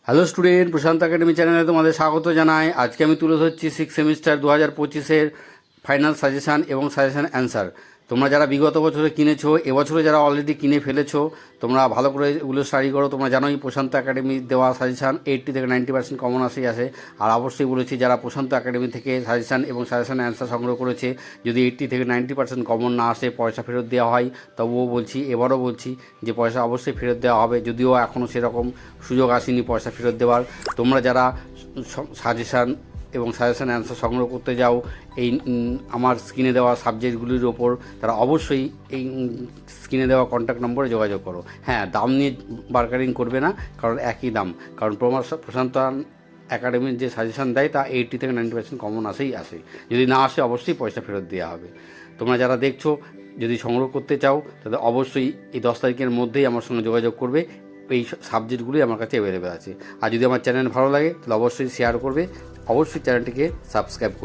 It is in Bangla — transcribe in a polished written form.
হ্যালো স্টুডেন্ট, প্রশান্ত একাডেমি চ্যানেলে তোমাদের স্বাগত জানাই। আজকে আমি তুলে ধরছি 6 সেমিস্টার 2025-এর ফাইনাল সাজেশান এবং সাজেশান অ্যান্সার। তোমরা যারা বিগত বছরে কিনেছো, এবছরে যারা অলরেডি কিনে ফেলেছো, তোমরা ভালো করে এগুলো স্টাডি করো। তোমরা জানোই প্রশান্ত একাডেমি দেওয়া সাজেশান 80 থেকে 90% কমন আসে। আর অবশ্যই বলেছি, যারা প্রশান্ত একাডেমি থেকে সাজেশান এবং সাজেশান অ্যান্সার সংগ্রহ করেছে, যদি 80 থেকে 90% কমন না আসে পয়সা ফেরত দেওয়া হয়। তবুও বলছি, এবারও বলছি যে পয়সা অবশ্যই ফেরত দেওয়া হবে, যদিও এখনও সেরকম সুযোগ আসেনি পয়সা ফেরত দেওয়ার। তোমরা যারা সাজেশান এবং সাজেশান অ্যান্সার সংগ্রহ করতে যাও এই আমার স্ক্রিনে দেওয়া সাবজেক্টগুলির ওপর, তারা অবশ্যই এই স্ক্রিনে দেওয়া কন্ট্যাক্ট নম্বরে যোগাযোগ করো। হ্যাঁ, দাম নিয়ে বার্গারিং করবে না, কারণ একই দাম। কারণ প্রশান্ত একাডেমির যে সাজেশান দেয় তা 80 থেকে 90% কমন আসে। যদি না আসে অবশ্যই পয়সা ফেরত দেওয়া হবে। তোমরা যারা দেখছো, যদি সংগ্রহ করতে চাও তাহলে অবশ্যই এই 10 তারিখের মধ্যেই আমার সঙ্গে যোগাযোগ করবে। এই সাবজেক্টগুলি আমার কাছে অ্যাভেলেবেল আছে। আর যদি আমার চ্যানেল ভালো লাগে তাহলে অবশ্যই শেয়ার করবে, অবশ্যই চ্যানেলটিকে সাবস্ক্রাইব করবে।